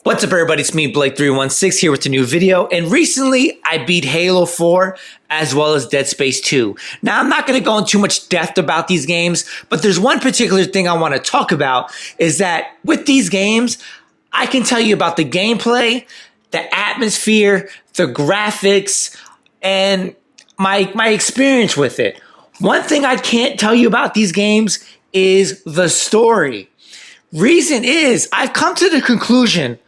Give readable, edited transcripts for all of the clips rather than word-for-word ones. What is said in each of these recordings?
What's up, everybody? It's me, Blake316, here with a new video. And recently, I beat Halo 4 as well as Dead Space 2. Now, I'm not going to go into too much depth about these games, but there's one particular thing I want to talk about is that with these games, I can tell you about the gameplay, the atmosphere, the graphics, and my experience with it. One thing I can't tell you about these games is the story. Reason is, I've come to the conclusion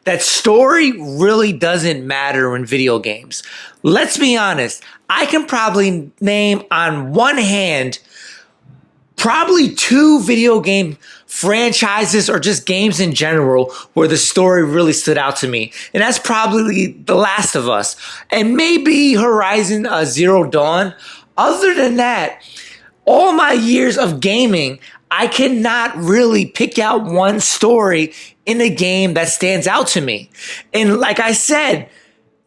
that story really doesn't matter in video games. Let's be honest. I can probably name on one hand probably two video game franchises or just games in general where the story really stood out to me. And that's probably The Last of Us and maybe Horizon Zero Dawn. Other than that, all my years of gaming, I cannot really pick out one story in a game that stands out to me. And like I said,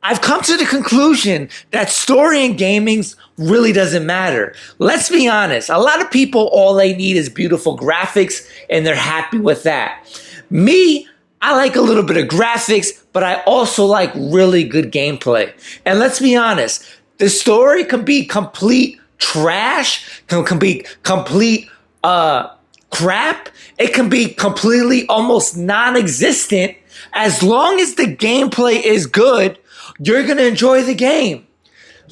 I've come to the conclusion that story in gaming really doesn't matter. Let's be honest. A lot of people, all they need is beautiful graphics and they're happy with that. Me, I like a little bit of graphics, but I also like really good gameplay. And let's be honest, the story can be complete trash, can be complete crap. It can be completely almost non-existent. As long as the gameplay is good, you're going to enjoy the game.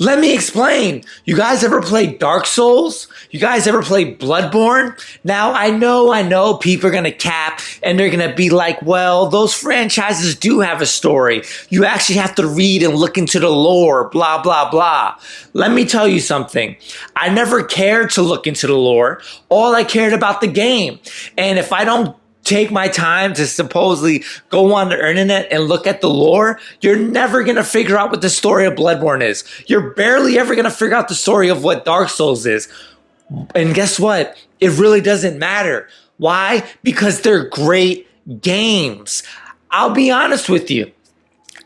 Let me explain. You guys ever play Dark Souls? You guys ever play Bloodborne? Now, I know people are going to cap and they're going to be like, well, those franchises do have a story. You actually have to read and look into the lore, blah, blah, blah. Let me tell you something. I never cared to look into the lore. All I cared about the game. And if I don't take my time to supposedly go on the internet and look at the lore, you're never going to figure out what the story of Bloodborne is. You're barely ever going to figure out the story of what Dark Souls is. And guess what? It really doesn't matter. Why? Because they're great games. I'll be honest with you.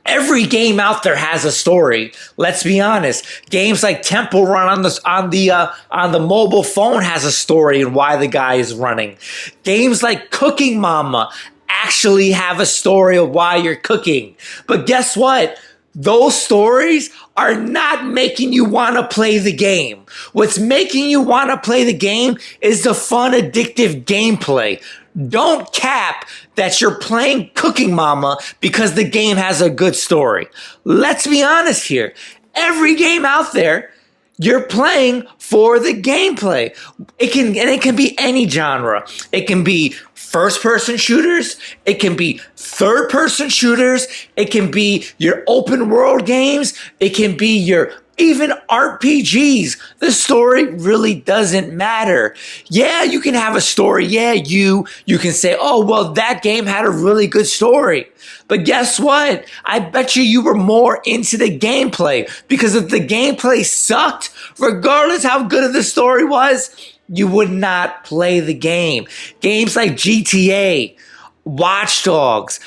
Every game out there has a story. Let's be honest. Games like Temple Run on the mobile phone has a story and why the guy is running. Games like Cooking Mama actually have a story of why you're cooking. But guess what? Those stories are not making you want to play the game. What's making you want to play the game is the fun, addictive gameplay. Don't cap that you're playing Cooking Mama because the game has a good story. Let's be honest here. Every game out there, you're playing for the gameplay. It can be any genre. It can be first-person shooters. It can be third-person shooters. It can be your open-world games. It can be your even RPGs. The story really doesn't matter. Yeah, you can have a story. Yeah, you can say, oh, well, that game had a really good story. But guess what? I bet you were more into the gameplay, because if the gameplay sucked, regardless how good the story was, you would not play the game. Games like GTA, Watch Dogs,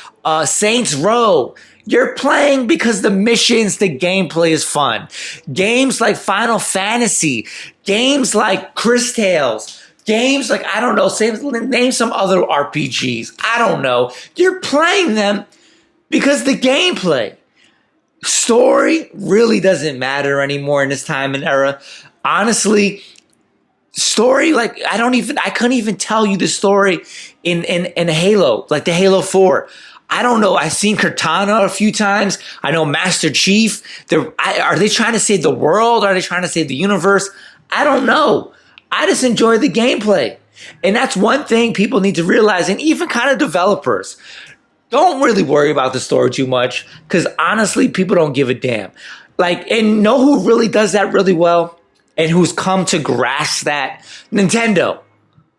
Saints Row, you're playing because the missions, the gameplay is fun. Games like Final Fantasy, games like Cris Tales, games like, I don't know, name some other RPGs. I don't know. You're playing them because the gameplay. Story really doesn't matter anymore in this time and era. Honestly, story, like, I couldn't even tell you the story in Halo, like the Halo 4. I don't know. I've seen Cortana a few times. I know Master Chief. Are they trying to save the world? Are they trying to save the universe? I don't know. I just enjoy the gameplay. And that's one thing people need to realize. And even kind of developers, don't really worry about the story too much, because honestly, people don't give a damn. Like, and know who really does that really well and who's come to grasp that? Nintendo,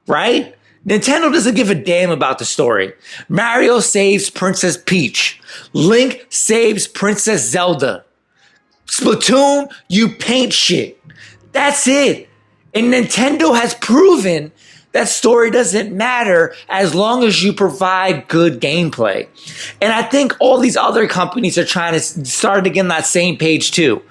right? Nintendo doesn't give a damn about the story. Mario saves Princess Peach. Link saves Princess Zelda. Splatoon, you paint shit. That's it. And Nintendo has proven that story doesn't matter as long as you provide good gameplay. And I think all these other companies are trying to start to get on that same page too.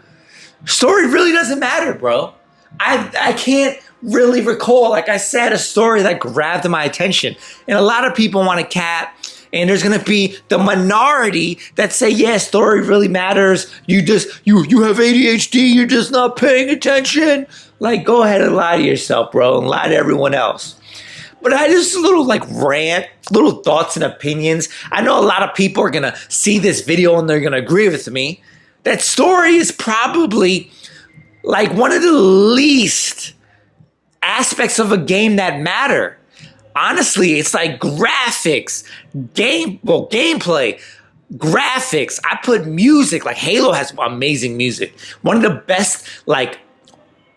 Story really doesn't matter, bro. I can't really recall, like I said, a story that grabbed my attention. And a lot of people want to cap And there's going to be the minority that say, yeah, story really matters. You have ADHD. You're just not paying attention. Like, go ahead and lie to yourself, bro, and lie to everyone else. But I just a little like rant, little thoughts and opinions. I know a lot of people are going to see this video and they're going to agree with me. That story is probably like one of the least aspects of a game that matter. Honestly, it's like graphics, gameplay, graphics. I put music, like Halo has amazing music. One of the best like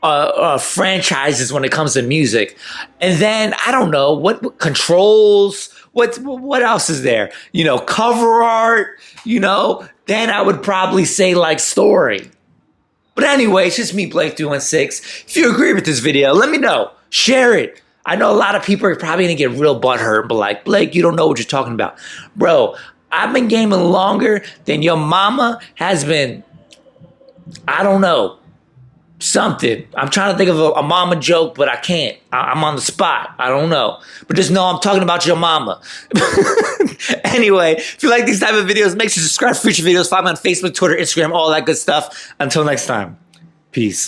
franchises when it comes to music. And then I don't know what controls, what else is there? You know, cover art, you know, then I would probably say like story. But anyway, it's just me, Blake316. If you agree with this video, let me know. Share it. I know a lot of people are probably going to get real butthurt, but like, Blake, you don't know what you're talking about. Bro, I've been gaming longer than your mama has been, I don't know, something. I'm trying to think of a mama joke, but I can't. I'm on the spot. I don't know. But just know I'm talking about your mama. Anyway, if you like these type of videos, make sure to subscribe for future videos. Follow me on Facebook, Twitter, Instagram, all that good stuff. Until next time, peace.